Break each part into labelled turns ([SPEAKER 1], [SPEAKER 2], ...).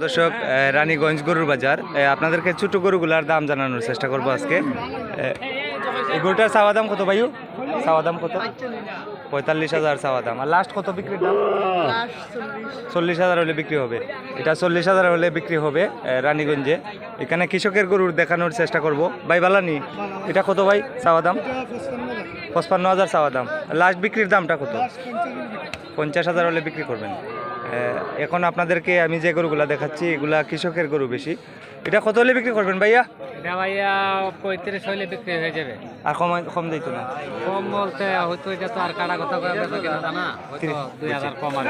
[SPEAKER 1] দর্শক, রানীগঞ্জ গরুর বাজার আপনাদেরকে ছোট গরুগুলার দাম জানানোর চেষ্টা করবো আজকে। এই গরুটার চাওয়া দাম কত ভাইও? চাওয়া দাম কত? 45,000 চাওয়া দাম। আর লাস্ট কত বিক্রির দাম? 40,000 হলে বিক্রি হবে। এটা 40,000 হলে বিক্রি হবে রানীগঞ্জে। এখানে কৃষকের গরুর দেখানোর চেষ্টা করব। ভাই বালানি, এটা কত ভাই চাওয়া দাম? 55,000 চাওয়া দাম। লাস্ট বিক্রির দামটা কত? 50,000 হলে বিক্রি করবেন। এখন আপনাদেরকে আমি যে গরুগুলা দেখাচ্ছি এগুলা কৃষকের গরু বেশি। এটা কত হলে বিক্রি করবেন ভাইয়া?
[SPEAKER 2] এটা ভাইয়া 35 হইলে বিক্রি হয়ে যাবে।
[SPEAKER 1] আর কম দিত না?
[SPEAKER 2] কম বলতে হয়তো এটা তো আর কাটা কথা কিনা না, হয়তো 2000 কম আর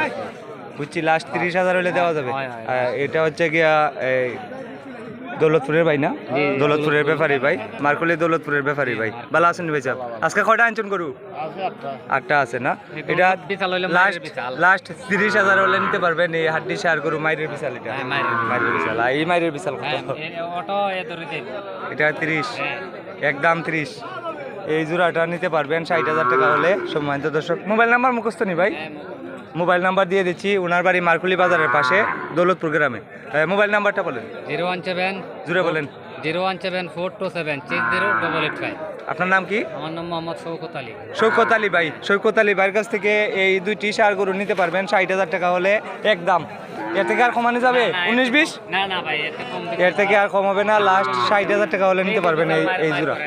[SPEAKER 1] বুঝছি। লাস্ট 30,000 হলে দেওয়া যাবে।
[SPEAKER 2] হয়, হয়।
[SPEAKER 1] এটা হচ্ছে গিয়া দৌলতপুরের ভাই না? দৌলতপুরের ব্যাপারী ভাই, মার্কলি দৌলতপুরের ব্যাপারী ভাই। ভালো আছেন ভাই সাহেব? আজকে কয়টা আনছেন গরু? 8টা আছে না? এটা লাস্ট 30,000 হলে নিতে পারবেন। এই হাড্ডি সার গরু মাইরের বিশাল। এটা মাইরের বিশাল। এই মাইরের বিশাল কত? এটা 30, একদম 30। এই জোড়াটা নিতে পারবেন 60,000 টাকা হলে। সম্মানিত দর্শক, মোবাইল নাম্বার মুখস্থ নি ভাই? মোবাইল নাম্বার দিয়ে দিচ্ছি। ওনার বাড়ি মার্কুলি বাজারের পাশে দৌলতপুর গ্রামে। মোবাইল নাম্বারটা বলেন।
[SPEAKER 2] 017
[SPEAKER 1] জুড়ে বলেন।
[SPEAKER 2] 017427885।
[SPEAKER 1] আপনার নাম কি?
[SPEAKER 2] আমার নাম মোহাম্মদ শওকত আলী।
[SPEAKER 1] শৌকত আলী ভাই। শৌকত আলী ভাইয়ের কাছ থেকে এই 2টি সার গরু নিতে পারবেন 60,000 টাকা হলে একদম। এর থেকে আর কমানো যাবে? 19-20?
[SPEAKER 2] না না ভাই, এর থেকে কম
[SPEAKER 1] এর থেকে আর কম হবে না। লাস্ট 60,000 টাকা হলে নিতে পারবেন এই জোড়া।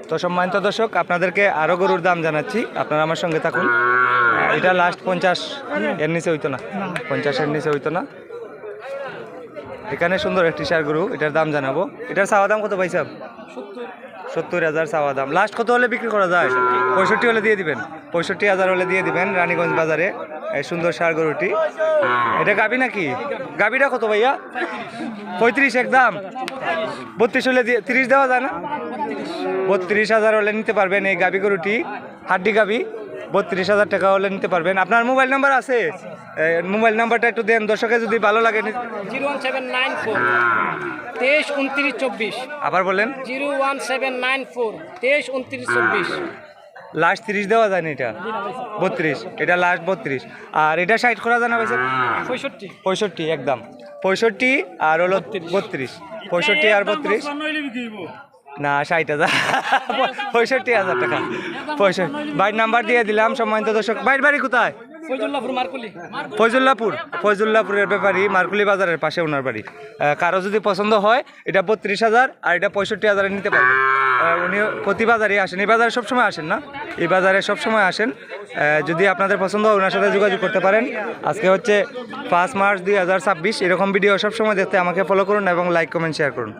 [SPEAKER 1] তো সম্মানিত দর্শক, আপনাদেরকে আরও গরুর দাম জানাচ্ছি, আপনারা আমার সঙ্গে থাকুন। এটা লাস্ট 50 এর নিচে হইতো না, 50 এর নিচে হইতো না। এখানে সুন্দর একটি সার গরু, এটার দাম জানাবো। এটার চাওয়া দাম কত ভাই সাহেব? 70,000 চাওয়া দাম। লাস্ট কত হলে বিক্রি করা যায়? 65 হলে দিয়ে দিবেন। 65,000 হলে দিয়ে দিবেন রানীগঞ্জ বাজারে এই সুন্দর সার গরুটি। এটা গাবি নাকি? গাবিটা কত ভাইয়া? 35 একদম। 32 হলে 30 দেওয়া যায় না? 32,000 হলে নিতে পারবেন এই গাবি গরুটি। হাড্ডি গাবি। 32,000 টাকা হলে নিতে পারবেন। আপনার মোবাইল নাম্বার আছে? মোবাইল নাম্বারটা একটু দেন, দর্শকের যদি ভালো লাগে।
[SPEAKER 2] 01794 23 29 24।
[SPEAKER 1] আবার বলেন।
[SPEAKER 2] 01794 23 29 24।
[SPEAKER 1] লাস্ট 30 দেওয়া যায় না? এটা 32। এটা লাস্ট 32। আর এটা 60 করা যায় না ভাই? 65 একদম। 65 আর হলো 32। 65 আর 32 না, 60,000। 65,000 টাকা। 65 ভাই নাম্বার দিয়ে দিলাম। সম্মানিত দর্শক, ভাইয়ের বাড়ি কোথায়? ফয়জুল্লাহপুরের ব্যাপারী, মার্কুলি বাজারের পাশে ওনার বাড়ি। কারো যদি পছন্দ হয় এটা 32,000 আর এটা 65,000 নিতে পারবেন। উনি প্রতি বাজারে আসেন। এই বাজারে সবসময় আসেন না? এই বাজারে সবসময় আসেন। যদি আপনাদের পছন্দ হয় ওনার সাথে যোগাযোগ করতে পারেন। আজকে হচ্ছে 5 মার্চ 2026। এরকম ভিডিও সবসময় দেখতে আমাকে ফলো করুন এবং লাইক কমেন্ট শেয়ার করুন।